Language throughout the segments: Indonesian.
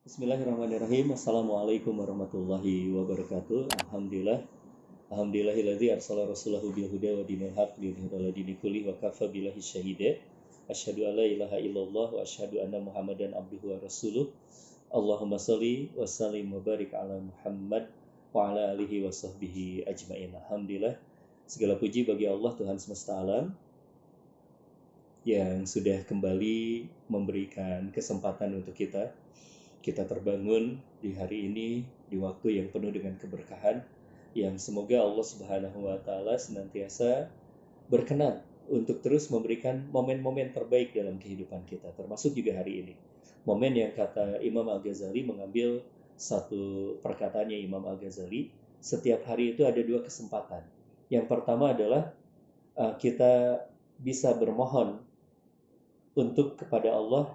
Bismillahirrahmanirrahim. Assalamualaikum warahmatullahi wabarakatuh. Alhamdulillah. Alhamdulillahilladzi arsala rasulahu bil huda wa dinil haq liyudhhirahu 'ala dini kulli wa kafa billahi syahida. Asyhadu an la ilaha illallah wa asyhadu anna Muhammadan abduhu wa rasuluh. Allahumma shalli wa sallim wa barik ala Muhammad wa ala alihi wa sahbihi ajmain. Alhamdulillah. Segala puji bagi Allah Tuhan semesta alam yang sudah kembali memberikan kesempatan untuk kita terbangun di hari ini di waktu yang penuh dengan keberkahan yang semoga Allah Subhanahu wa taala senantiasa berkenan untuk terus memberikan momen-momen terbaik dalam kehidupan kita, termasuk juga hari ini. Momen yang kata Imam Al-Ghazali, mengambil satu perkataannya Imam Al-Ghazali, setiap hari itu ada dua kesempatan. Yang pertama adalah kita bisa bermohon untuk kepada Allah,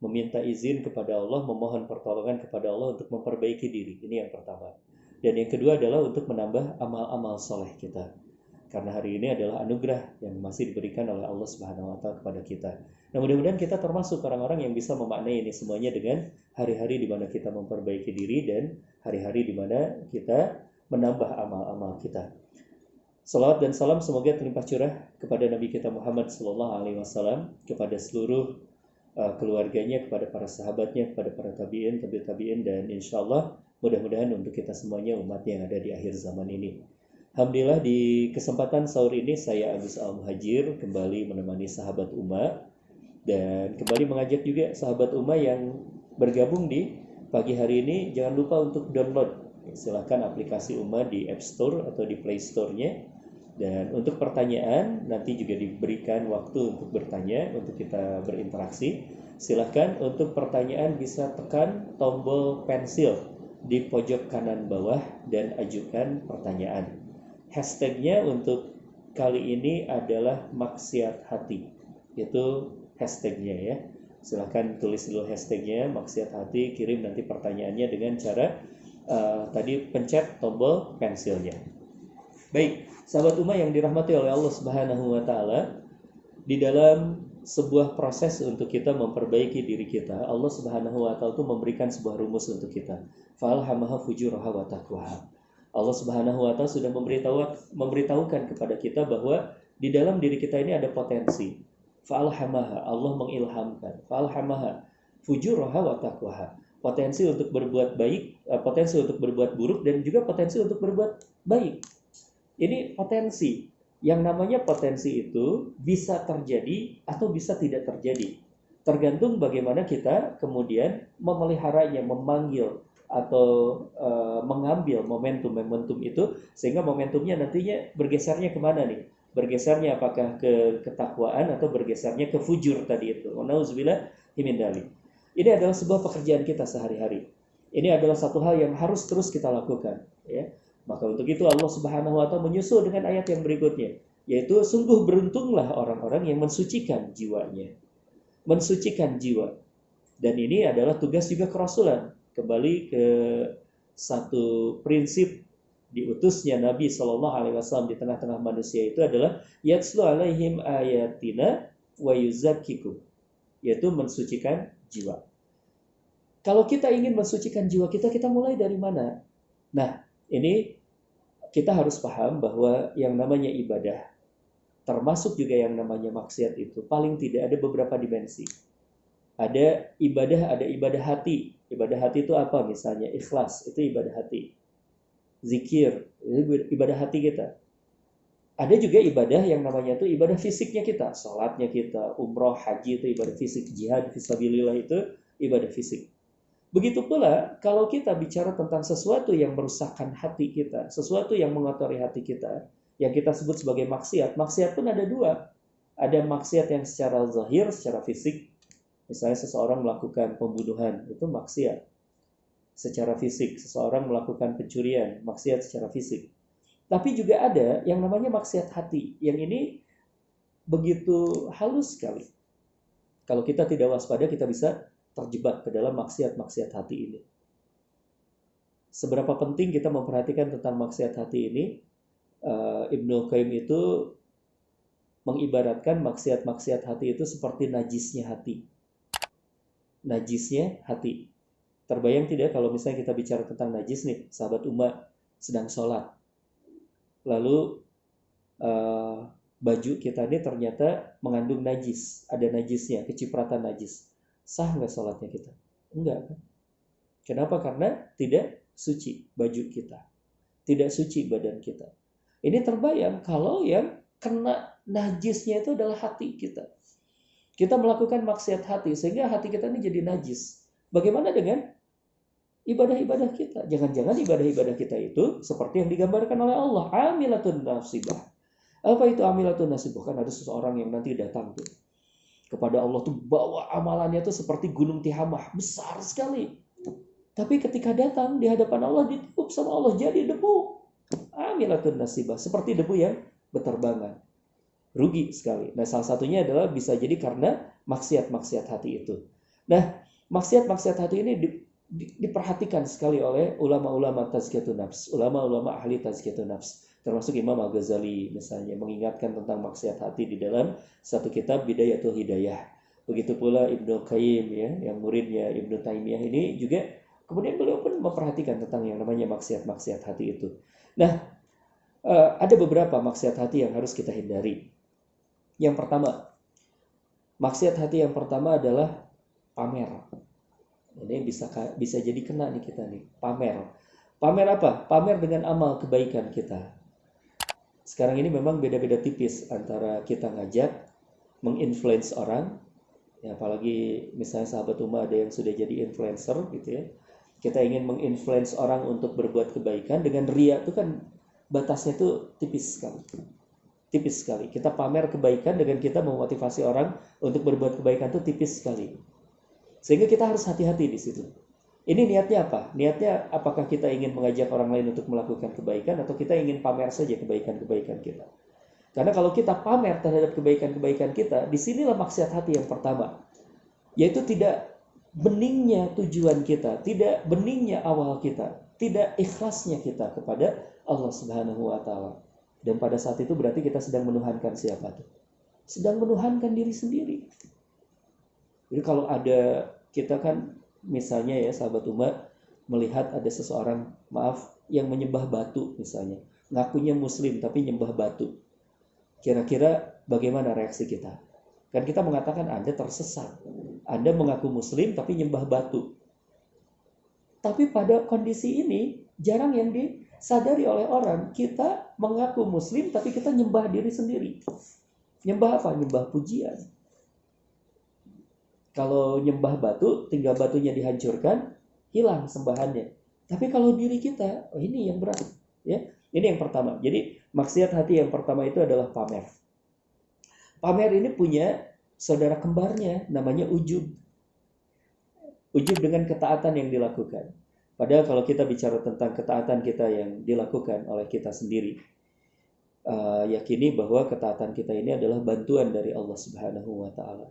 meminta izin kepada Allah, memohon pertolongan kepada Allah untuk memperbaiki diri. Ini yang pertama. Dan yang kedua adalah untuk menambah amal-amal soleh kita. Karena hari ini adalah anugerah yang masih diberikan oleh Allah Subhanahu wa taala kepada kita. Nah, mudah-mudahan kita termasuk orang-orang yang bisa memaknai ini semuanya dengan hari-hari di mana kita memperbaiki diri dan hari-hari di mana kita menambah amal-amal kita. Salawat dan salam semoga terlimpah curah kepada Nabi kita Muhammad SAW, kepada seluruh keluarganya, kepada para sahabatnya, kepada para tabi'in, tabi'in, dan insya Allah mudah-mudahan untuk kita semuanya umat yang ada di akhir zaman ini. Alhamdulillah di kesempatan sahur ini saya Agus Al-Muhajir kembali menemani sahabat Umma dan kembali mengajak juga sahabat Umma yang bergabung di pagi hari ini, jangan lupa untuk download silakan aplikasi Umma di App Store atau di Play Store-nya. Dan untuk pertanyaan, nanti juga diberikan waktu untuk bertanya, untuk kita berinteraksi. Silahkan untuk pertanyaan bisa tekan tombol pensil di pojok kanan bawah dan ajukan pertanyaan. Hashtagnya untuk kali ini adalah maksiat hati. Itu hashtagnya ya. Silahkan tulis dulu hashtagnya, maksiat hati, kirim nanti pertanyaannya dengan cara tadi pencet tombol pensilnya. Baik, sahabat Umma yang dirahmati oleh Allah Subhanahu wa taala, di dalam sebuah proses untuk kita memperbaiki diri kita, Allah Subhanahu wa taala itu memberikan sebuah rumus untuk kita. Fa'alhamaha fujuraha wa taqwaha. Allah Subhanahu wa taala sudah memberitahukan kepada kita bahwa di dalam diri kita ini ada potensi. Fa'alhamaha, Allah mengilhamkan. Fa'alhamaha fujuraha wa taqwaha. Potensi untuk berbuat baik, potensi untuk berbuat buruk, dan juga potensi untuk berbuat baik. Ini potensi. Yang namanya potensi itu bisa terjadi atau bisa tidak terjadi. Tergantung bagaimana kita kemudian memeliharanya, memanggil atau mengambil momentum-momentum itu, sehingga momentumnya nantinya bergesernya kemana nih? Bergesernya apakah ke ketakwaan atau bergesernya ke fujur tadi itu. Nauzubillah min dzalik. Ini adalah sebuah pekerjaan kita sehari-hari. Ini adalah satu hal yang harus terus kita lakukan, ya. Maka untuk itu Allah Subhanahu wa taala menyusul dengan ayat yang berikutnya, yaitu sungguh beruntunglah orang-orang yang mensucikan jiwanya. Mensucikan jiwa. Dan ini adalah tugas juga kerasulan. Kembali ke satu prinsip diutusnya Nabi SAW di tengah-tengah manusia itu adalah yatslu alaihim ayatina wa yuzakkikum, yaitu mensucikan jiwa. Kalau kita ingin mensucikan jiwa kita, kita mulai dari mana? Nah, ini kita harus paham bahwa yang namanya ibadah, termasuk juga yang namanya maksiat itu, paling tidak ada beberapa dimensi. Ada ibadah hati. Ibadah hati itu apa? Misalnya ikhlas, itu ibadah hati. Zikir, itu ibadah hati kita. Ada juga ibadah yang namanya itu ibadah fisiknya kita. Salatnya kita, umroh, haji itu ibadah fisik. Jihad fisabilillah itu ibadah fisik. Begitu pula kalau kita bicara tentang sesuatu yang merusakkan hati kita, sesuatu yang mengotori hati kita, yang kita sebut sebagai maksiat. Maksiat pun ada dua. Ada maksiat yang secara zahir, secara fisik. Misalnya seseorang melakukan pembunuhan, itu maksiat secara fisik. Seseorang melakukan pencurian, maksiat secara fisik. Tapi juga ada yang namanya maksiat hati. Yang ini begitu halus sekali. Kalau kita tidak waspada, kita bisa terjebak ke dalam maksiat-maksiat hati ini. Seberapa penting kita memperhatikan tentang maksiat hati ini? Ibnu Qayyim itu mengibaratkan maksiat-maksiat hati itu seperti najisnya hati. Najisnya hati. Terbayang tidak kalau misalnya kita bicara tentang najis nih, sahabat umat sedang sholat, lalu baju kita ini ternyata mengandung najis, ada najisnya, kecipratan najis. Sah nggak sholatnya kita? Enggak kan? Kenapa? Karena tidak suci baju kita, tidak suci badan kita. Ini terbayang kalau yang kena najisnya itu adalah hati kita. Kita melakukan maksiat hati sehingga hati kita ini jadi najis. Bagaimana dengan ibadah-ibadah kita? Jangan-jangan ibadah-ibadah kita itu seperti yang digambarkan oleh Allah, amilatun nasibah. Apa itu amilatun nasibah? Kan ada seseorang yang nanti datang tuh kepada Allah tuh bawa amalannya tuh seperti gunung Tihamah, besar sekali. Tapi ketika datang di hadapan Allah ditiup sama Allah jadi debu. Amilatun nasibah, seperti debu yang berterbangan. Rugi sekali. Nah, salah satunya adalah bisa jadi karena maksiat-maksiat hati itu. Nah, maksiat-maksiat hati ini diperhatikan sekali oleh ulama-ulama tazkiyatun nafs, ulama-ulama ahli tazkiyatun nafs, termasuk Imam Al-Ghazali misalnya mengingatkan tentang maksiat hati di dalam satu kitab Bidayatul Hidayah. Begitu pula Ibnu Qayyim ya, yang muridnya Ibnu Taimiyah ini juga kemudian beliau pun memperhatikan tentang yang namanya maksiat-maksiat hati itu. Nah, ada beberapa maksiat hati yang harus kita hindari. Yang pertama, maksiat hati yang pertama adalah pamer. Ini bisa jadi kena nih kita nih, pamer. Pamer apa? Pamer dengan amal kebaikan kita. Sekarang ini memang beda-beda tipis antara kita ngajak, menginfluence orang, ya apalagi misalnya sahabat umat ada yang sudah jadi influencer gitu ya. Kita ingin menginfluence orang untuk berbuat kebaikan, dengan ria itu kan batasnya tuh tipis sekali. Tipis sekali. Kita pamer kebaikan dengan kita memotivasi orang untuk berbuat kebaikan itu tipis sekali. Sehingga kita harus hati-hati di situ. Ini niatnya apa? Niatnya apakah kita ingin mengajak orang lain untuk melakukan kebaikan atau kita ingin pamer saja kebaikan-kebaikan kita? Karena kalau kita pamer terhadap kebaikan-kebaikan kita, disinilah maksiat hati yang pertama. Yaitu tidak beningnya tujuan kita, tidak beningnya awal kita, tidak ikhlasnya kita kepada Allah Subhanahu wa Ta'ala. Dan pada saat itu berarti kita sedang menuhankan siapa tuh? Sedang menuhankan diri sendiri. Jadi kalau ada, kita kan misalnya ya sahabat umat melihat ada seseorang, maaf, yang menyembah batu misalnya, ngakunya muslim tapi nyembah batu. Kira-kira bagaimana reaksi kita? Kan kita mengatakan Anda tersesat. Anda mengaku muslim tapi nyembah batu. Tapi pada kondisi ini jarang yang disadari oleh orang. Kita mengaku muslim tapi kita nyembah diri sendiri. Nyembah apa? Nyembah pujian. Kalau nyembah batu, tinggal batunya dihancurkan, hilang sembahannya. Tapi kalau diri kita, oh ini yang berat. Ya, ini yang pertama. Jadi maksiat hati yang pertama itu adalah pamer. Pamer ini punya saudara kembarnya, namanya ujub. Ujub dengan ketaatan yang dilakukan. Padahal kalau kita bicara tentang ketaatan kita yang dilakukan oleh kita sendiri, yakini bahwa ketaatan kita ini adalah bantuan dari Allah Subhanahu wa Ta'ala.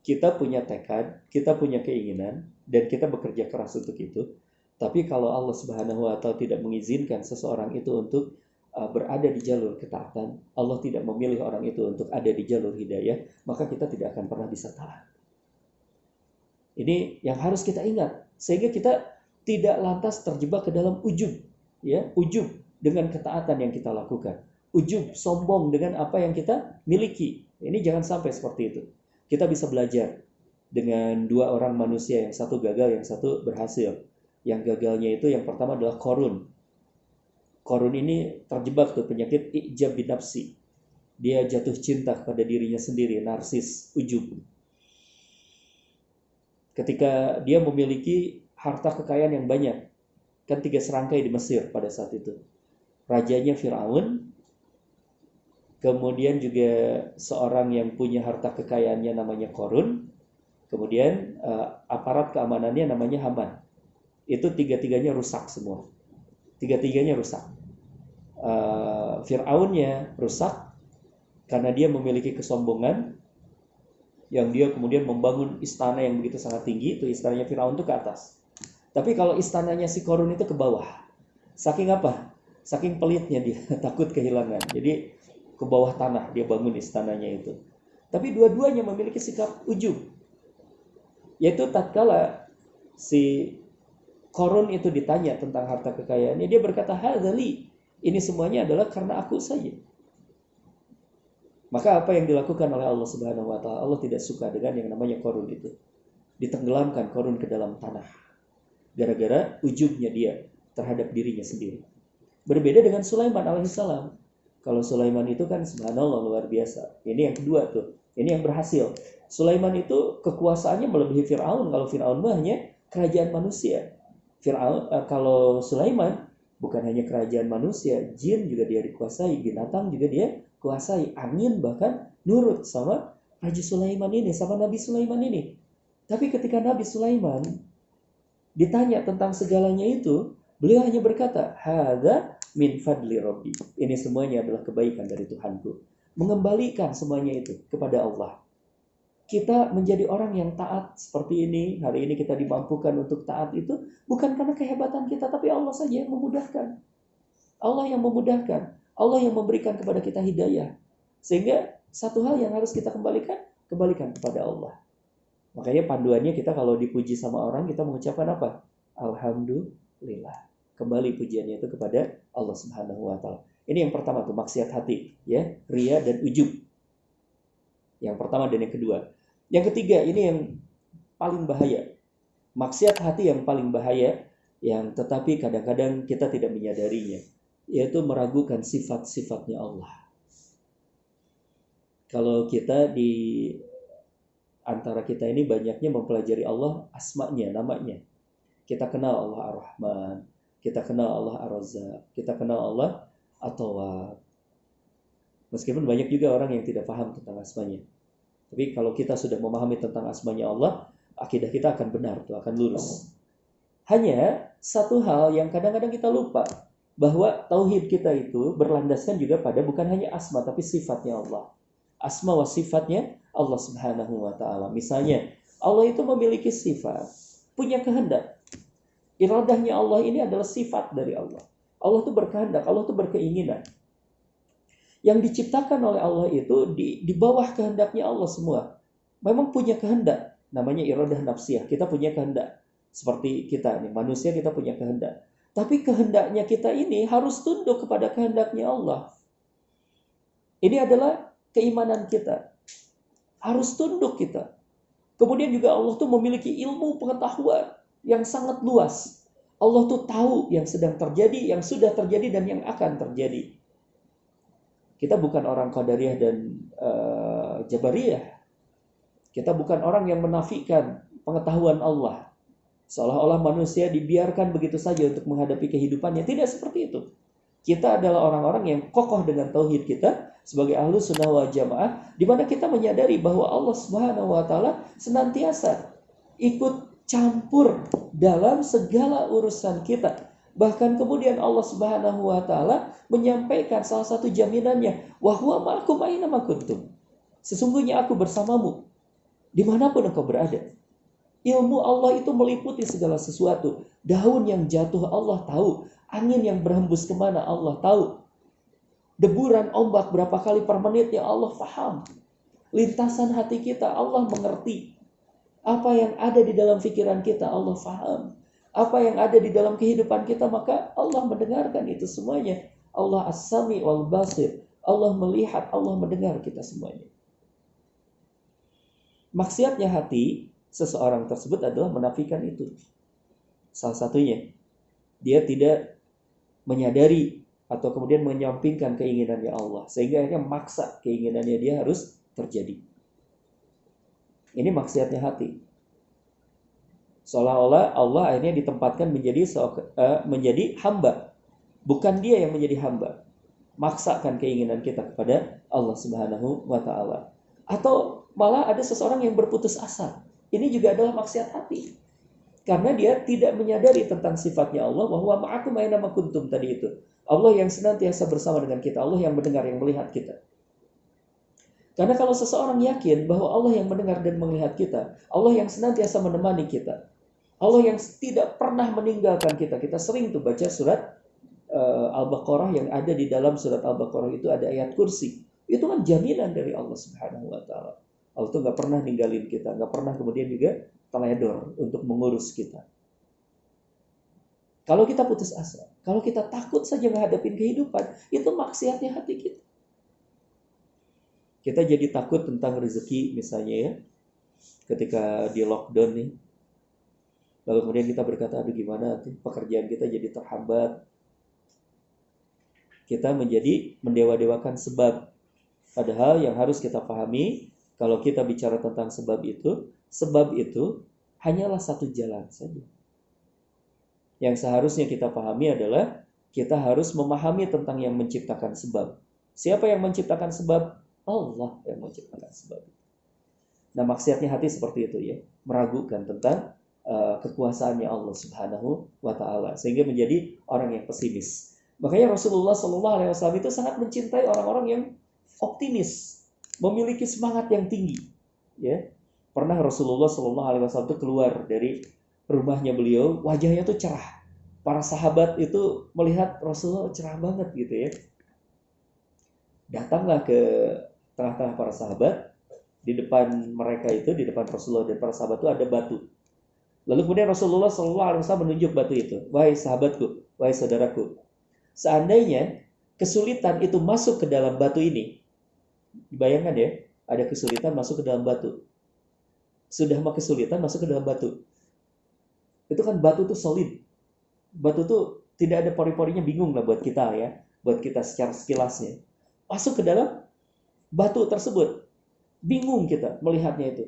Kita punya tekad, kita punya keinginan, dan kita bekerja keras untuk itu. Tapi kalau Allah Subhanahu wa Ta'ala tidak mengizinkan seseorang itu untuk berada di jalur ketaatan, Allah tidak memilih orang itu untuk ada di jalur hidayah, maka kita tidak akan pernah bisa taat. Ini yang harus kita ingat, sehingga kita tidak lantas terjebak ke dalam ujub, ya, ujub dengan ketaatan yang kita lakukan, ujub sombong dengan apa yang kita miliki. Ini jangan sampai seperti itu. Kita bisa belajar dengan dua orang manusia, yang satu gagal, yang satu berhasil. Yang gagalnya itu yang pertama adalah Qarun. Qarun ini terjebak tuh penyakit ijab binafsi. Dia jatuh cinta kepada dirinya sendiri, narsis, ujub. Ketika dia memiliki harta kekayaan yang banyak, kan 3 serangkai di Mesir pada saat itu. Rajanya Firaun, kemudian juga seorang yang punya harta kekayaannya namanya Qarun, kemudian aparat keamanannya namanya Haman. Itu tiga-tiganya rusak semua. Tiga-tiganya rusak. Fir'aunnya rusak karena dia memiliki kesombongan, yang dia kemudian membangun istana yang begitu sangat tinggi. Itu istananya Fir'aun itu ke atas. Tapi kalau istananya si Qarun itu ke bawah. Saking apa? Saking pelitnya dia, takut kehilangan. Jadi ke bawah tanah dia bangun istananya itu. Tapi dua-duanya memiliki sikap ujub. Yaitu tatkala Si Korun itu ditanya tentang harta kekayaannya, dia berkata, hadzali, ini semuanya adalah karena aku saja. Maka apa yang dilakukan oleh Allah Subhanahu wa taala, Allah tidak suka dengan yang namanya Korun itu. Ditenggelamkan Korun ke dalam tanah. Gara-gara ujubnya dia terhadap dirinya sendiri. Berbeda dengan Sulaiman alaihissalam. Kalau Sulaiman itu kan subhanallah luar biasa. Ini yang kedua tuh. Ini yang berhasil. Sulaiman itu kekuasaannya melebihi Fir'aun. Kalau Fir'aun mah hanya kerajaan manusia. Kalau Sulaiman bukan hanya kerajaan manusia, jin juga dia dikuasai, binatang juga dia kuasai, angin bahkan nurut sama Raja Sulaiman ini, sama Nabi Sulaiman ini. Tapi ketika Nabi Sulaiman ditanya tentang segalanya itu, beliau hanya berkata, hadza min fadli rabbi. Ini semuanya adalah kebaikan dari Tuhanku. Mengembalikan semuanya itu kepada Allah. Kita menjadi orang yang taat seperti ini, hari ini kita dimampukan untuk taat itu, bukan karena kehebatan kita, tapi Allah saja yang memudahkan. Allah yang memudahkan. Allah yang memberikan kepada kita hidayah. Sehingga satu hal yang harus kita kembalikan kepada Allah. Makanya panduannya kita kalau dipuji sama orang, kita mengucapkan apa? Alhamdulillah. Kembali pujiannya itu kepada Allah Subhanahu wa taala. Ini yang pertama tuh, maksiat hati, ya, ria dan ujub. Yang pertama dan yang kedua. Yang ketiga, ini yang paling bahaya. Maksiat hati yang paling bahaya, yang tetapi kadang-kadang kita tidak menyadarinya, yaitu meragukan sifat-sifatnya Allah. Kalau kita di antara kita ini banyaknya mempelajari Allah, asma'nya, namanya. Kita kenal Allah Ar-Rahman, kita kenal Allah Ar-Razzaq, kita kenal Allah At-Tawwab. Meskipun banyak juga orang yang tidak paham tentang asmanya. Tapi kalau kita sudah memahami tentang asmanya Allah, akidah kita akan benar, akan lurus. Hanya satu hal yang kadang-kadang kita lupa, bahwa tauhid kita itu berlandaskan juga pada bukan hanya asma, tapi sifatnya Allah. Asma wa sifatnya Allah Subhanahu wa ta'ala. Misalnya, Allah itu memiliki sifat, punya kehendak. Iradahnya Allah ini adalah sifat dari Allah. Allah itu berkehendak, Allah itu berkeinginan. Yang diciptakan oleh Allah itu di bawah kehendaknya Allah semua. Memang punya kehendak, namanya iradah nafsiyah. Kita punya kehendak. Seperti kita nih, manusia kita punya kehendak. Tapi kehendaknya kita ini harus tunduk kepada kehendaknya Allah. Ini adalah keimanan kita. Harus tunduk kita. Kemudian juga Allah tuh memiliki ilmu pengetahuan yang sangat luas. Allah tuh tahu yang sedang terjadi, yang sudah terjadi, dan yang akan terjadi. Kita bukan orang Qadariyah dan Jabariyah. Kita bukan orang yang menafikan pengetahuan Allah. Seolah-olah manusia dibiarkan begitu saja untuk menghadapi kehidupannya. Tidak seperti itu. Kita adalah orang-orang yang kokoh dengan tauhid kita sebagai ahlu sunnah wal jamaah, di mana kita menyadari bahwa Allah Subhanahu wa taala senantiasa ikut campur dalam segala urusan kita. Bahkan kemudian Allah Subhanahu wa taala menyampaikan salah satu jaminannya, wa huwa ma'akum aina ma kuntum. Sesungguhnya aku bersamamu dimanapun engkau berada. Ilmu Allah itu meliputi segala sesuatu. Daun yang jatuh Allah tahu, angin yang berhembus kemana Allah tahu, deburan ombak berapa kali per menitnya Allah paham. Lintasan hati kita Allah mengerti. Apa yang ada di dalam pikiran kita Allah paham. Apa yang ada di dalam kehidupan kita, maka Allah mendengarkan itu semuanya. Allah as-sami wal basir. Allah melihat, Allah mendengar kita semuanya. Maksiatnya hati seseorang tersebut adalah menafikan itu. Salah satunya, dia tidak menyadari atau kemudian menyampingkan keinginannya Allah, sehingga akhirnya maksa keinginannya dia harus terjadi. Ini maksiatnya hati. Seolah-olah Allah akhirnya ditempatkan menjadi hamba. Bukan dia yang menjadi hamba. Maksakan keinginan kita kepada Allah Subhanahu wa ta'ala. Atau malah ada seseorang yang berputus asa. Ini juga adalah maksiat hati. Karena dia tidak menyadari tentang sifatnya Allah, wa huwa ma'akum aina ma kuntum tadi itu. Allah yang senantiasa bersama dengan kita, Allah yang mendengar, yang melihat kita. Karena kalau seseorang yakin bahwa Allah yang mendengar dan melihat kita, Allah yang senantiasa menemani kita, Allah yang tidak pernah meninggalkan kita. Kita sering tuh baca surat Al-Baqarah, yang ada di dalam surat Al-Baqarah itu ada ayat kursi. Itu kan jaminan dari Allah Subhanahu wa ta'ala. Allah tuh gak pernah ninggalin kita, gak pernah kemudian juga teledor untuk mengurus kita. Kalau kita putus asa, kalau kita takut saja menghadapi kehidupan, itu maksiatnya hati kita. Kita jadi takut tentang rezeki misalnya ya, ketika di lockdown nih. Lalu kemudian kita berkata, aduh gimana tuh, pekerjaan kita jadi terhambat. Kita menjadi mendewa-dewakan sebab. Padahal yang harus kita pahami, kalau kita bicara tentang sebab itu hanyalah satu jalan saja. Yang seharusnya kita pahami adalah kita harus memahami tentang yang menciptakan sebab. Siapa yang menciptakan sebab? Allah yang menciptakan sebab. Nah, maksiatnya hati seperti itu ya, meragukan tentang kekuasaannya Allah Subhanahu wa taala sehingga menjadi orang yang pesimis. Makanya Rasulullah SAW itu sangat mencintai orang-orang yang optimis, memiliki semangat yang tinggi. Ya, pernah Rasulullah SAW itu keluar dari rumahnya beliau, wajahnya tuh cerah. Para sahabat itu melihat Rasulullah cerah banget gitu ya. Datanglah ke tengah-tengah para sahabat, di depan mereka itu, di depan Rasulullah dan para sahabat itu ada batu. Lalu kemudian Rasulullah SAW menunjuk batu itu, wahai sahabatku, wahai saudaraku, seandainya kesulitan itu masuk ke dalam batu ini, bayangkan ya, ada kesulitan masuk ke dalam batu. Sudah mah kesulitan masuk ke dalam batu. Itu kan batu tuh solid. Batu tuh tidak ada pori-porinya, bingung lah buat kita ya. Buat kita secara sekilasnya. Masuk ke dalam batu tersebut. Bingung kita melihatnya itu.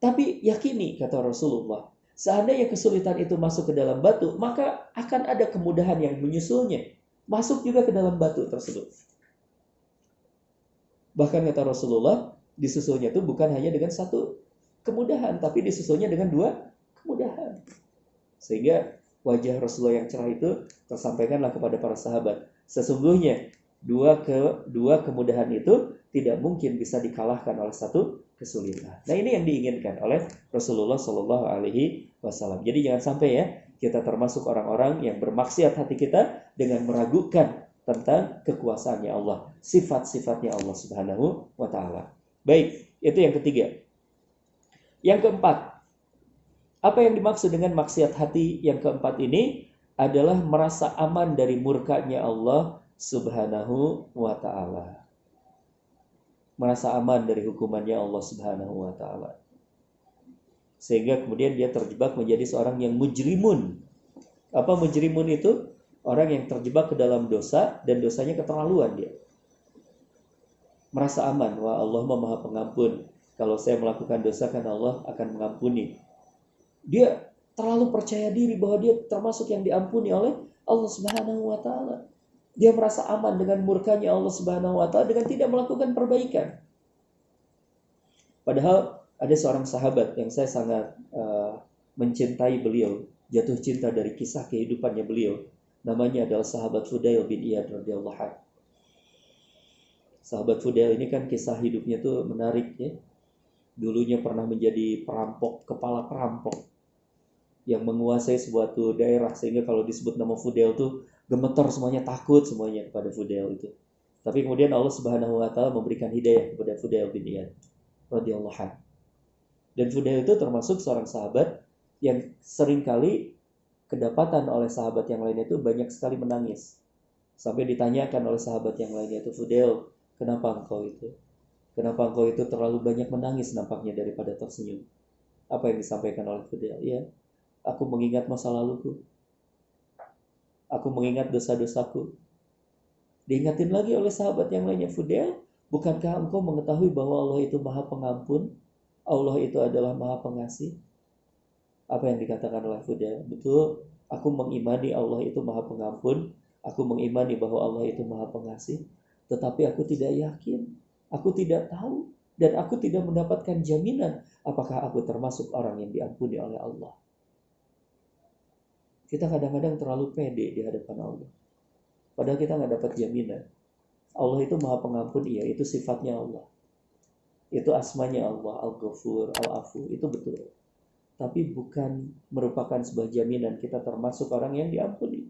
Tapi yakini, kata Rasulullah, seandainya kesulitan itu masuk ke dalam batu, maka akan ada kemudahan yang menyusulnya. Masuk juga ke dalam batu tersebut. Bahkan kata Rasulullah, disusulnya itu bukan hanya dengan satu kemudahan, tapi disusulnya dengan dua kemudahan. Sehingga wajah Rasulullah yang cerah itu tersampaikanlah kepada para sahabat. Sesungguhnya dua kemudahan itu tidak mungkin bisa dikalahkan oleh satu kesulitan. Nah, ini yang diinginkan oleh Rasulullah Shallallahu Alaihi Wasallam. Jadi jangan sampai ya kita termasuk orang-orang yang bermaksiat hati kita dengan meragukan tentang kekuasaannya Allah, sifat-sifatnya Allah Subhanahu wa taala. Baik, itu yang ketiga. Yang keempat, apa yang dimaksud dengan maksiat hati yang keempat ini adalah merasa aman dari murkanya Allah Subhanahu wa ta'ala. Merasa aman dari hukumannya Allah Subhanahu wa ta'ala. Sehingga kemudian dia terjebak menjadi seorang yang mujrimun. Apa mujrimun itu? Orang yang terjebak ke dalam dosa dan dosanya keterlaluan dia. Merasa aman, wah Allah Maha Pengampun. Kalau saya melakukan dosa kan Allah akan mengampuni. Dia terlalu percaya diri bahwa dia termasuk yang diampuni oleh Allah Subhanahu wa taala. Dia merasa aman dengan murkanya Allah Subhanahu wa taala dengan tidak melakukan perbaikan. Padahal ada seorang sahabat yang saya sangat mencintai beliau, jatuh cinta dari kisah kehidupannya beliau. Namanya adalah sahabat Fudail bin Iyad radhiyallahu anhu. Sahabat Fudail ini kan kisah hidupnya tuh menarik ya. Dulunya pernah menjadi perampok, kepala perampok yang menguasai suatu daerah, sehingga kalau disebut nama Fudail tuh gemetar semuanya, takut semuanya kepada Fudail itu. Tapi kemudian Allah Subhanahu wa taala memberikan hidayah kepada Fudail bin Iyad radhiyallahu anhu. Dan Fudail itu termasuk seorang sahabat yang seringkali kedapatan oleh sahabat yang lainnya itu banyak sekali menangis. Sampai ditanyakan oleh sahabat yang lainnya itu, Fudail, kenapa engkau itu? Kenapa engkau itu terlalu banyak menangis nampaknya daripada tersenyum? Apa yang disampaikan oleh Fudail? Ya, aku mengingat masa laluku. Aku mengingat dosa-dosaku. Diingatin lagi oleh sahabat yang lainnya, Fudail, bukankah engkau mengetahui bahwa Allah itu Maha Pengampun? Allah itu adalah Maha Pengasih? Apa yang dikatakan oleh Fudail? Betul, aku mengimani Allah itu Maha Pengampun. Aku mengimani bahwa Allah itu Maha Pengasih. Tetapi aku tidak yakin. Aku tidak tahu. Dan aku tidak mendapatkan jaminan apakah aku termasuk orang yang diampuni oleh Allah. Kita kadang-kadang terlalu pede di hadapan Allah. Padahal kita nggak dapat jaminan. Allah itu Maha Pengampun, iya, itu sifatnya Allah. Itu asmanya Allah, Al-Ghafur, Al-Afu, itu betul. Tapi bukan merupakan sebuah jaminan kita termasuk orang yang diampuni.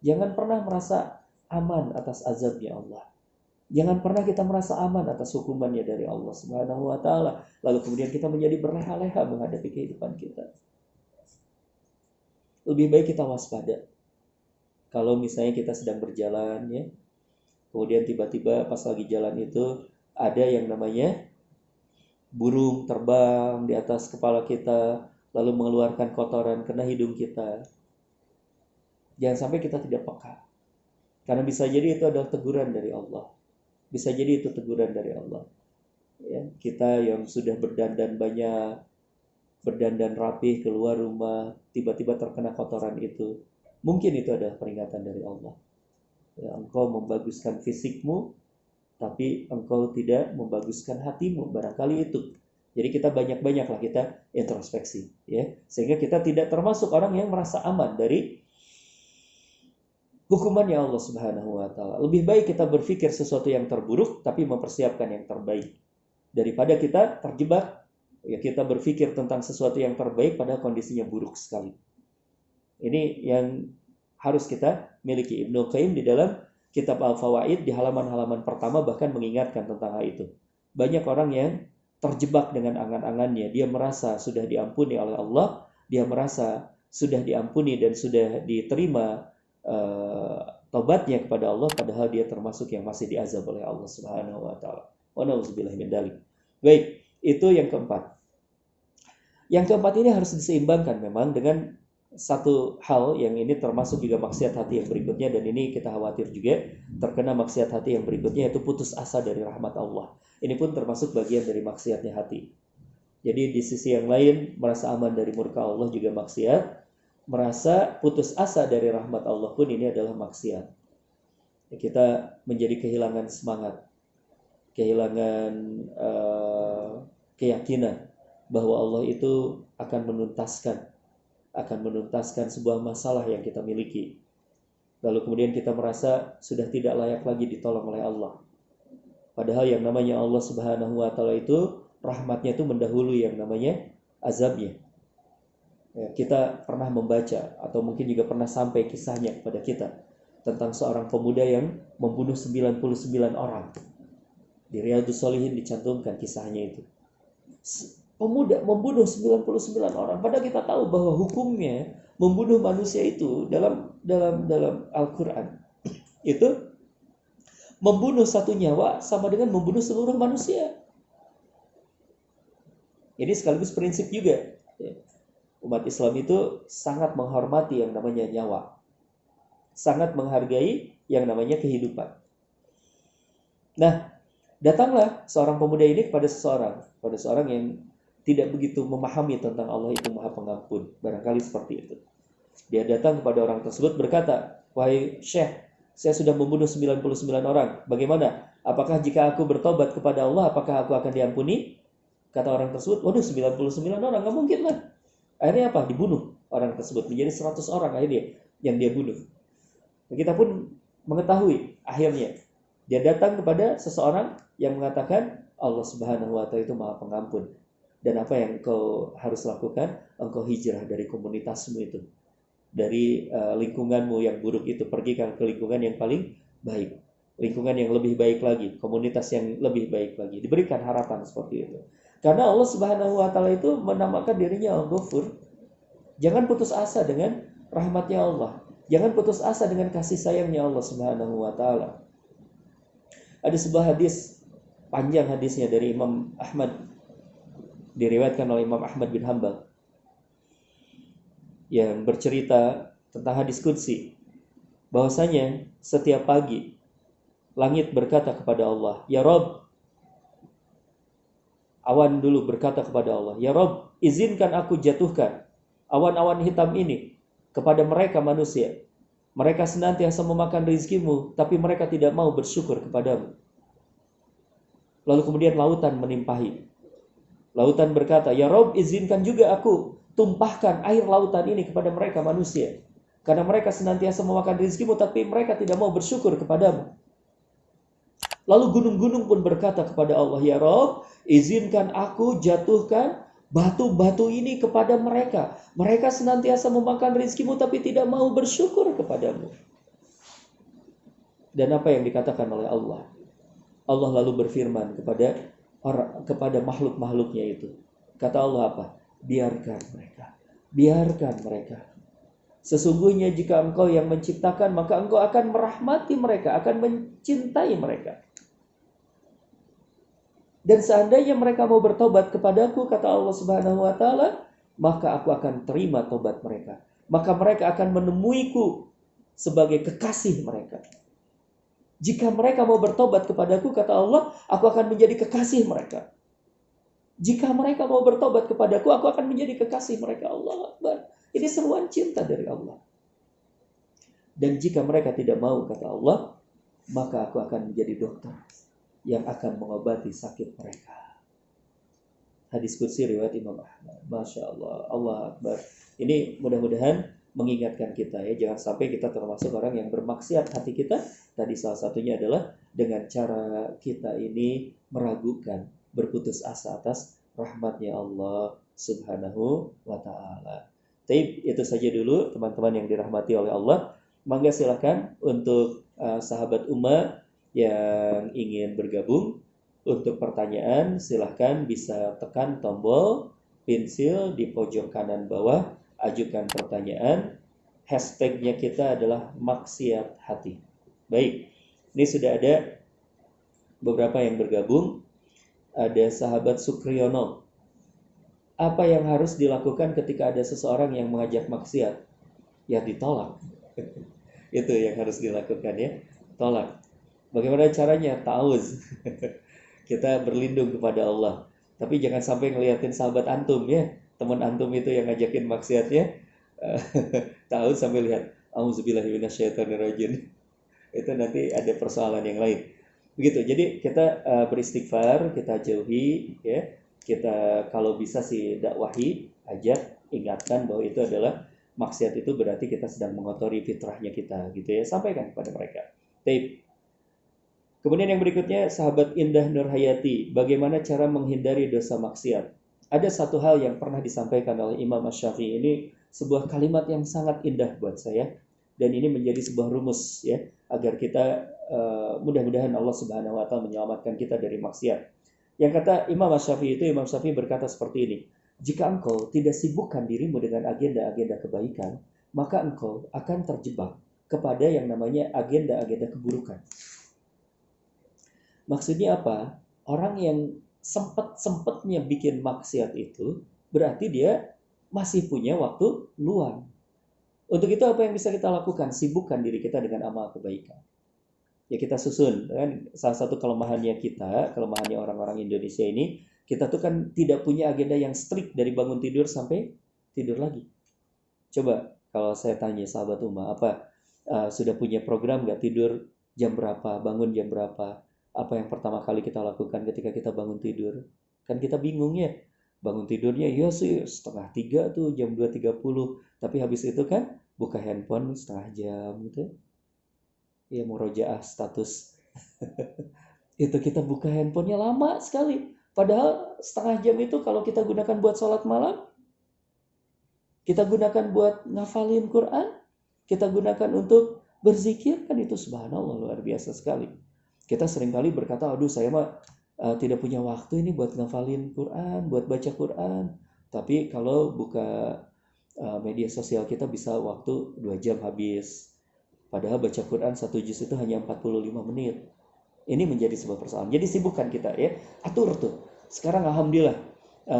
Jangan pernah merasa aman atas azabnya Allah. Jangan pernah kita merasa aman atas hukumannya dari Allah Subhanahu wa taala, lalu kemudian kita menjadi berleha-leha menghadapi kehidupan kita. Lebih baik kita waspada. Kalau misalnya kita sedang berjalan ya, kemudian tiba-tiba pas lagi jalan itu ada yang namanya burung terbang di atas kepala kita, lalu mengeluarkan kotoran kena hidung kita. Jangan sampai kita tidak peka. Karena bisa jadi itu adalah teguran dari Allah. Bisa jadi itu teguran dari Allah. Ya, kita yang sudah berdandan banyak, berdandan rapih keluar rumah, tiba-tiba terkena kotoran itu. Mungkin itu adalah peringatan dari Allah. Ya, engkau membaguskan fisikmu, tapi engkau tidak membaguskan hatimu. Barangkali itu. Jadi kita banyak-banyaklah kita introspeksi. Ya, sehingga kita tidak termasuk orang yang merasa aman dari hukumannya Allah Subhanahu wa taala. Lebih baik kita berpikir sesuatu yang terburuk tapi mempersiapkan yang terbaik daripada kita terjebak ya kita berpikir tentang sesuatu yang terbaik pada kondisinya buruk sekali. Ini yang harus kita miliki. Ibnu Qayyim di dalam kitab Al-Fawaid di halaman-halaman pertama bahkan mengingatkan tentang hal itu. Banyak orang yang terjebak dengan angan-angannya. Dia merasa sudah diampuni oleh Allah, dia merasa sudah diampuni dan sudah diterima tobatnya kepada Allah, padahal dia termasuk yang masih diazab oleh Allah Subhanahu wa taala. Wa na'udzubillahi min dzalik. Baik, itu yang keempat. Yang keempat ini harus diseimbangkan memang dengan satu hal yang ini termasuk juga maksiat hati yang berikutnya, dan ini kita khawatir juga terkena maksiat hati yang berikutnya, yaitu putus asa dari rahmat Allah. Ini pun termasuk bagian dari maksiatnya hati. Jadi di sisi yang lain merasa aman dari murka Allah juga maksiat, merasa putus asa dari rahmat Allah pun ini adalah maksiat. Kita menjadi kehilangan semangat, kehilangan keyakinan bahwa Allah itu akan menuntaskan sebuah masalah yang kita miliki. Lalu kemudian kita merasa sudah tidak layak lagi ditolong oleh Allah. Padahal yang namanya Allah Subhanahu wa taala itu rahmatnya itu mendahului yang namanya azabnya. Ya, kita pernah membaca atau mungkin juga pernah sampai kisahnya kepada kita tentang seorang pemuda yang membunuh 99 orang. Di Riyadhus Shalihin dicantumkan kisahnya itu. Pemuda membunuh 99 orang. Padahal kita tahu bahwa hukumnya membunuh manusia itu dalam Al-Quran itu membunuh satu nyawa sama dengan membunuh seluruh manusia. Ini sekaligus prinsip juga. Umat Islam itu sangat menghormati yang namanya nyawa. Sangat menghargai yang namanya kehidupan. Nah, datanglah seorang pemuda ini kepada seorang yang tidak begitu memahami tentang Allah itu Maha Pengampun. Barangkali seperti itu. Dia datang kepada orang tersebut berkata, "Wahai Syekh, saya sudah membunuh 99 orang. Bagaimana? Apakah jika aku bertobat kepada Allah, apakah aku akan diampuni?" Kata orang tersebut, "Waduh, 99 orang, gak mungkin lah." Akhirnya apa? Dibunuh orang tersebut. Menjadi 100 orang akhirnya yang dia bunuh. Kita pun mengetahui akhirnya. Dia datang kepada seseorang yang mengatakan Allah Subhanahu wa taala itu Maha Pengampun. Dan apa yang engkau harus lakukan? Engkau hijrah dari komunitasmu itu. Dari lingkunganmu yang buruk itu. Pergi ke lingkungan yang paling baik. Lingkungan yang lebih baik lagi. Komunitas yang lebih baik lagi. Diberikan harapan seperti itu. Karena Allah Subhanahu wa taala itu menamakan dirinya Al-Ghafur. Jangan putus asa dengan rahmatnya Allah. Jangan putus asa dengan kasih sayangnya Allah Subhanahu wa taala. Ada sebuah hadis, panjang hadisnya dari Imam Ahmad, diriwayatkan oleh Imam Ahmad bin Hanbal, yang bercerita tentang hadis qudsi, bahwasanya setiap pagi langit berkata kepada Allah, "Ya Rabb." Awan dulu berkata kepada Allah, "Ya Rabb, izinkan aku jatuhkan awan-awan hitam ini kepada mereka manusia. Mereka senantiasa memakan rizkimu, tapi mereka tidak mau bersyukur kepadamu." Lalu kemudian lautan menimpahi. Lautan berkata, "Ya Rabb, izinkan juga aku tumpahkan air lautan ini kepada mereka manusia. Karena mereka senantiasa memakan rizkimu, tapi mereka tidak mau bersyukur kepadamu." Lalu gunung-gunung pun berkata kepada Allah, "Ya Rabb, izinkan aku jatuhkan batu-batu ini kepada mereka. Mereka senantiasa memakan rizkimu tapi tidak mau bersyukur kepadamu." Dan apa yang dikatakan oleh Allah? Allah lalu berfirman kepada makhluk-makhluknya itu. Kata Allah apa? Biarkan mereka. Biarkan mereka. Sesungguhnya jika engkau yang menciptakan, maka engkau akan merahmati mereka, akan mencintai mereka. Dan seandainya mereka mau bertobat kepadaku, kata Allah Subhanahu wa taala, maka aku akan terima tobat mereka. Maka mereka akan menemuiku sebagai kekasih mereka. Jika mereka mau bertobat kepadaku, kata Allah, aku akan menjadi kekasih mereka. Jika mereka mau bertobat kepadaku, aku akan menjadi kekasih mereka. Allah Akbar. Ini seruan cinta dari Allah. Dan jika mereka tidak mau, kata Allah, maka aku akan menjadi dokter yang akan mengobati sakit mereka. Hadis qudsi riwayat Imam Ahmad. Masya Allah. Allah Akbar. Ini mudah-mudahan mengingatkan kita ya. Jangan sampai kita termasuk orang yang bermaksiat hati kita. Tadi salah satunya adalah dengan cara kita ini meragukan, berputus asa atas rahmatnya Allah Subhanahu wa ta'ala. Tapi itu saja dulu teman-teman yang dirahmati oleh Allah. Mangga silakan untuk sahabat umat yang ingin bergabung. Untuk pertanyaan silahkan bisa tekan tombol pensil di pojok kanan bawah. Ajukan pertanyaan. Hashtagnya kita adalah maksiat hati. Baik, ini sudah ada beberapa yang bergabung. Ada sahabat Sukriyono. Apa yang harus dilakukan ketika ada seseorang yang mengajak maksiat? Ya ditolak. Itu yang harus dilakukan ya. Tolak. Bagaimana caranya? Ta'awuz. Kita berlindung kepada Allah. Tapi jangan sampai ngeliatin sahabat antum ya. Teman antum itu yang ngajakin maksiatnya. Ta'awuz sampai lihat. Auzubillahi minasyaitonirrajim. Itu nanti ada persoalan yang lain. Begitu. Jadi kita beristighfar, kita jauhi ya. Kita kalau bisa sih dakwahi, ajak, ingatkan bahwa itu adalah maksiat, itu berarti kita sedang mengotori fitrahnya kita gitu ya. Sampaikan kepada mereka. Tape. Kemudian yang berikutnya sahabat Indah Nurhayati, bagaimana cara menghindari dosa maksiat? Ada satu hal yang pernah disampaikan oleh Imam Asy-Syafi'i, ini sebuah kalimat yang sangat indah buat saya, dan ini menjadi sebuah rumus ya, agar kita mudah-mudahan Allah Subhanahu wa taala menyelamatkan kita dari maksiat. Yang kata Imam Asy-Syafi'i itu, Imam Syafi'i berkata seperti ini, jika engkau tidak sibukkan dirimu dengan agenda-agenda kebaikan, maka engkau akan terjebak kepada yang namanya agenda-agenda keburukan. Maksudnya apa? Orang yang sempet-sempetnya bikin maksiat itu, berarti dia masih punya waktu luang. Untuk itu apa yang bisa kita lakukan? Sibukkan diri kita dengan amal kebaikan. Ya kita susun, kan salah satu kelemahannya kita, kelemahannya orang-orang Indonesia ini, kita tuh kan tidak punya agenda yang strict dari bangun tidur sampai tidur lagi. Coba kalau saya tanya sahabat Umma, apa sudah punya program nggak, tidur jam berapa, bangun jam berapa? Apa yang pertama kali kita lakukan ketika kita bangun tidur? Kan kita bingung ya, bangun tidurnya ya sih 2:30 tuh, jam 2:30, tapi habis itu kan buka handphone setengah jam gitu. Ya murojaah status. Itu kita buka handphonenya lama sekali. Padahal setengah jam itu kalau kita gunakan buat sholat malam, kita gunakan buat ngafalin Quran, kita gunakan untuk berzikir, kan itu subhanallah luar biasa sekali. Kita seringkali berkata, aduh saya mah tidak punya waktu ini buat ngafalin Quran, buat baca Quran. Tapi kalau buka media sosial kita bisa waktu 2 jam habis. Padahal baca Quran 1 juz itu hanya 45 menit. Ini menjadi sebuah persoalan. Jadi sibukkan kita ya. Atur tuh. Sekarang alhamdulillah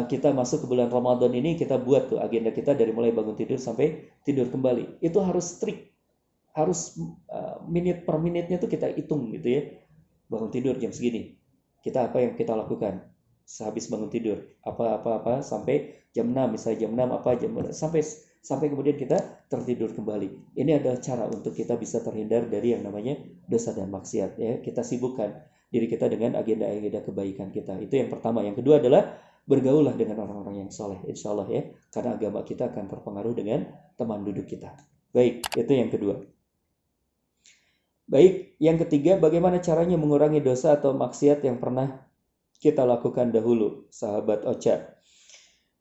kita masuk ke bulan Ramadan ini, kita buat tuh agenda kita dari mulai bangun tidur sampai tidur kembali. Itu harus strict. Harus menit per menitnya tuh kita hitung gitu ya. Bangun tidur jam segini. Kita apa yang kita lakukan? Sehabis bangun tidur. Apa sampai jam 6. Misalnya jam 6 apa jam sampai kemudian kita tertidur kembali. Ini adalah cara untuk kita bisa terhindar dari yang namanya dosa dan maksiat ya. Kita sibukkan diri kita dengan agenda-agenda kebaikan kita. Itu yang pertama. Yang kedua adalah bergaullah dengan orang-orang yang soleh, insya Allah ya. Karena agama kita akan terpengaruh dengan teman duduk kita. Baik, itu yang kedua. Baik, yang ketiga, bagaimana caranya mengurangi dosa atau maksiat yang pernah kita lakukan dahulu, sahabat Ocha.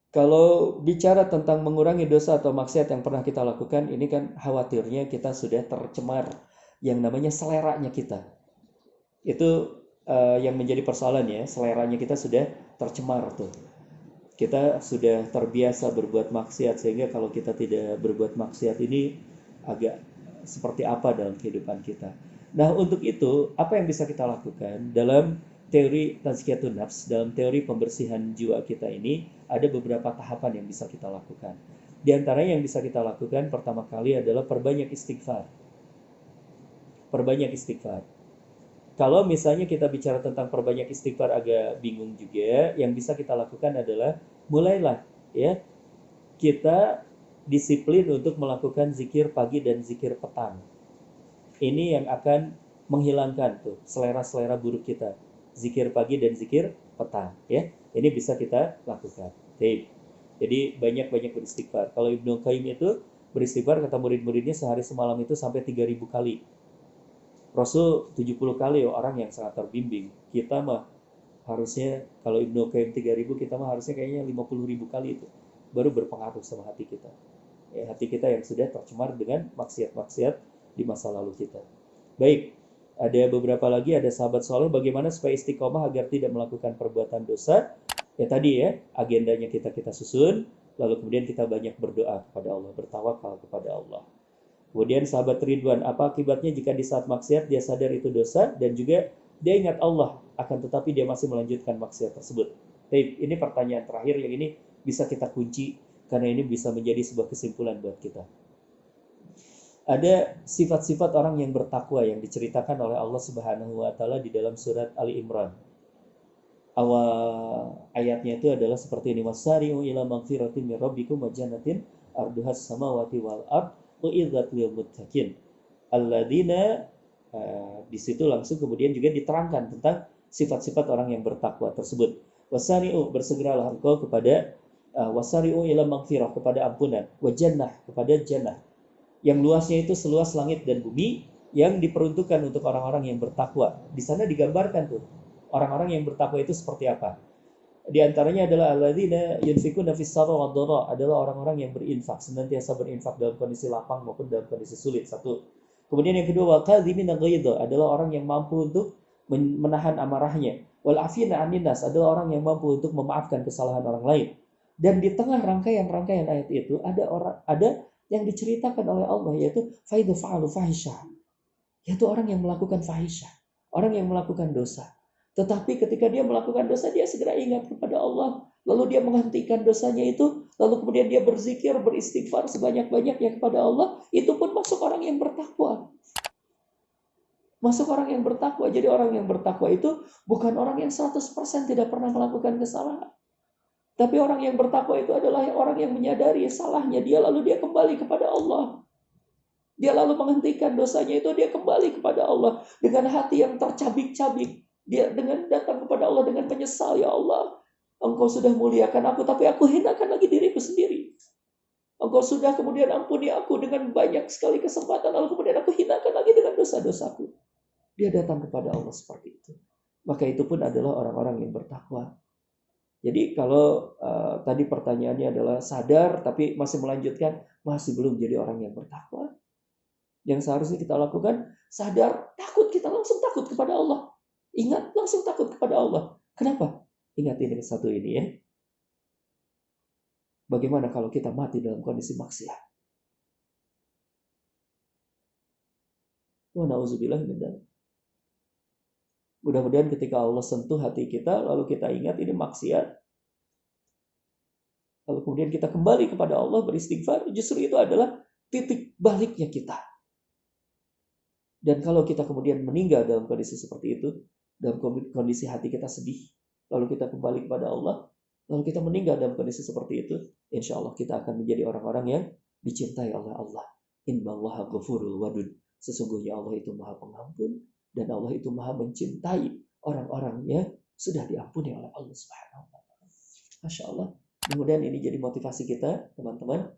Kalau bicara tentang mengurangi dosa atau maksiat yang pernah kita lakukan, ini kan khawatirnya kita sudah tercemar yang namanya seleranya kita. Itu yang menjadi persoalan ya, seleranya kita sudah tercemar tuh. Kita sudah terbiasa berbuat maksiat, sehingga kalau kita tidak berbuat maksiat ini agak seperti apa dalam kehidupan kita. Nah, untuk itu apa yang bisa kita lakukan dalam teori tazkiyatun nafs, dalam teori pembersihan jiwa kita ini ada beberapa tahapan yang bisa kita lakukan. Di antara yang bisa kita lakukan pertama kali adalah perbanyak istighfar. Perbanyak istighfar. Kalau misalnya kita bicara tentang perbanyak istighfar agak bingung juga, yang bisa kita lakukan adalah mulailah ya kita disiplin untuk melakukan zikir pagi dan zikir petang. Ini yang akan menghilangkan tuh selera-selera buruk kita. Zikir pagi dan zikir petang ya. Ini bisa kita lakukan. Jadi banyak-banyak beristighfar. Kalau Ibnu Qayyim itu beristighfar kata murid-muridnya sehari semalam itu sampai 3.000 kali. Rasul 70 kali orang yang sangat terbimbing. Kita mah harusnya kalau Ibnu Qayyim 3.000, kita mah harusnya kayaknya 50.000 kali itu baru berpengaruh sama hati kita. Ya, hati kita yang sudah tercemar dengan maksiat-maksiat di masa lalu kita. Baik, ada beberapa lagi, ada sahabat soleh bagaimana supaya istiqomah agar tidak melakukan perbuatan dosa. Ya tadi ya, agendanya kita susun, lalu kemudian kita banyak berdoa kepada Allah, bertawakal kepada Allah. Kemudian sahabat Ridwan, apa akibatnya jika di saat maksiat dia sadar itu dosa dan juga dia ingat Allah, akan tetapi dia masih melanjutkan maksiat tersebut. Baik, ini pertanyaan terakhir yang ini bisa kita kunci karena ini bisa menjadi sebuah kesimpulan buat kita. Ada sifat-sifat orang yang bertakwa yang diceritakan oleh Allah Subhanahu wa taala di dalam surat Ali Imran. Awal ayatnya itu adalah seperti ini, wasari'u ila magfiratin min rabbikum wa jannatin arduhas samawati wal ard uiddat lil muttaqin alladzina. Di situ langsung kemudian juga diterangkan tentang sifat-sifat orang yang bertakwa tersebut. Wasari'u, bersegeralah engkau kepada wasari'u ila magfirah, kepada ampunan, wa jannah, kepada jannah yang luasnya itu seluas langit dan bumi, yang diperuntukkan untuk orang-orang yang bertakwa. Di sana digambarkan tuh orang-orang yang bertakwa itu seperti apa. Di antaranya adalah alladzina yunfikuna fis sarra wad dharra, adalah orang-orang yang berinfak, senantiasa berinfak dalam kondisi lapang maupun dalam kondisi sulit. Satu. Kemudian yang kedua, wal kadhimina ghaidha, adalah orang yang mampu untuk menahan amarahnya. Wal afina 'anil nas, adalah orang yang mampu untuk memaafkan kesalahan orang lain. Dan di tengah rangkaian-rangkaian ayat itu ada yang diceritakan oleh Allah, yaitu faidhu fa'alu fahisyah, yaitu orang yang melakukan fahisyah, orang yang melakukan dosa. Tetapi ketika dia melakukan dosa, dia segera ingat kepada Allah. Lalu dia menghentikan dosanya itu. Lalu kemudian dia berzikir, beristighfar sebanyak-banyaknya kepada Allah. Itu pun masuk orang yang bertakwa. Masuk orang yang bertakwa. Jadi orang yang bertakwa itu bukan orang yang 100% tidak pernah melakukan kesalahan. Tapi orang yang bertakwa itu adalah orang yang menyadari salahnya dia, lalu dia kembali kepada Allah. Dia lalu menghentikan dosanya itu, dia kembali kepada Allah dengan hati yang tercabik-cabik. Dia dengan datang kepada Allah dengan menyesal, ya Allah, Engkau sudah muliakan aku, tapi aku hinakan lagi diriku sendiri. Engkau sudah kemudian ampuni aku dengan banyak sekali kesempatan, lalu kemudian aku hinakan lagi dengan dosa-dosaku. Dia datang kepada Allah seperti itu. Maka itu pun adalah orang-orang yang bertakwa. Jadi kalau tadi pertanyaannya adalah sadar tapi masih melanjutkan, masih belum jadi orang yang bertakwa. Yang seharusnya kita lakukan, sadar, takut, kita langsung takut kepada Allah. Ingat, langsung takut kepada Allah. Kenapa? Ingat ini satu ini ya. Bagaimana kalau kita mati dalam kondisi maksiat? Wa na'udzubillah min dzalik. Mudah-mudahan ketika Allah sentuh hati kita, lalu kita ingat ini maksiat, lalu kemudian kita kembali kepada Allah beristighfar, justru itu adalah titik baliknya kita. Dan kalau kita kemudian meninggal dalam kondisi seperti itu, dalam kondisi hati kita sedih, lalu kita kembali kepada Allah, lalu kita meninggal dalam kondisi seperti itu, insya Allah kita akan menjadi orang-orang yang dicintai oleh Allah. Innallaha ghafurul wadud. Sesungguhnya Allah itu maha pengampun, dan Allah itu maha mencintai orang-orang yang sudah diampuni oleh Allah Subhanahu wa taala. Masya Allah. Kemudian ini jadi motivasi kita, teman-teman.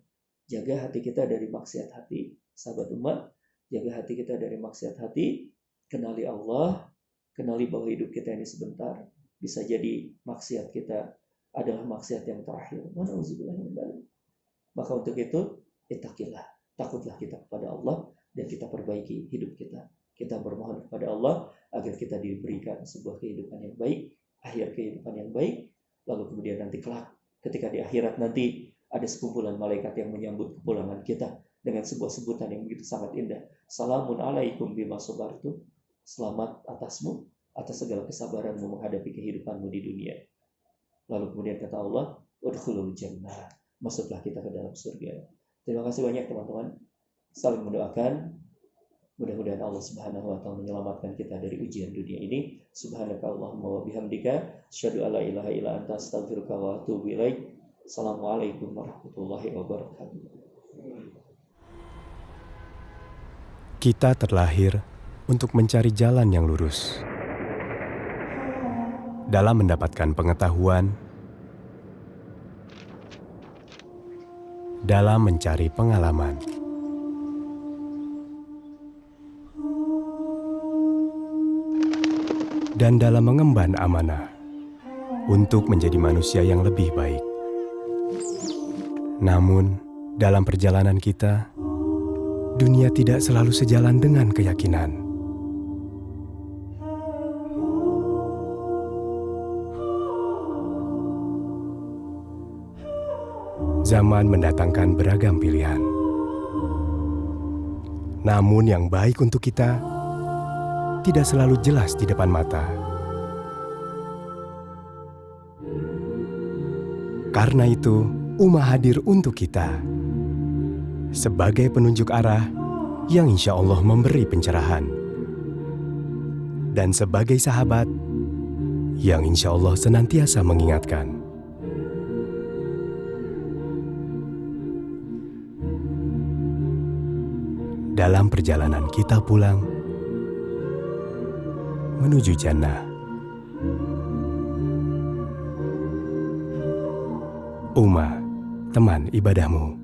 Jaga hati kita dari maksiat hati. Sahabat umat, jaga hati kita dari maksiat hati. Kenali Allah, kenali bahwa hidup kita ini sebentar. Bisa jadi maksiat kita adalah maksiat yang terakhir. Maka untuk itu, ittaqillah. Takutlah kita kepada Allah dan kita perbaiki hidup kita. Kita bermohon kepada Allah agar kita diberikan sebuah kehidupan yang baik, akhir kehidupan yang baik, lalu kemudian nanti kelak ketika di akhirat nanti ada sekumpulan malaikat yang menyambut kepulangan kita dengan sebuah sebutan yang begitu sangat indah. Salamun alaikum bima sabartum. Selamat atasmu atas segala kesabaranmu menghadapi kehidupanmu di dunia. Lalu kemudian kata Allah, udkhulul jannah. Masuklah kita ke dalam surga. Terima kasih banyak teman-teman. Saling mendoakan. Mudah-mudahan Allah Subhanahu wa taala menyelamatkan kita dari ujian dunia ini. Subhanaka Allahumma wa bihamdika, asyhadu an la ilaha illa anta, astaghfiruka wa atubu ilaik. Assalamualaikum warahmatullahi wabarakatuh. Kita terlahir untuk mencari jalan yang lurus. Dalam mendapatkan pengetahuan, dalam mencari pengalaman, dan dalam mengemban amanah untuk menjadi manusia yang lebih baik. Namun, dalam perjalanan kita, dunia tidak selalu sejalan dengan keyakinan. Zaman mendatangkan beragam pilihan. Namun yang baik untuk kita tidak selalu jelas di depan mata. Karena itu, Ummah hadir untuk kita sebagai penunjuk arah yang insya Allah memberi pencerahan, dan sebagai sahabat yang insya Allah senantiasa mengingatkan. Dalam perjalanan kita pulang menuju jannah, Ummah, teman ibadahmu.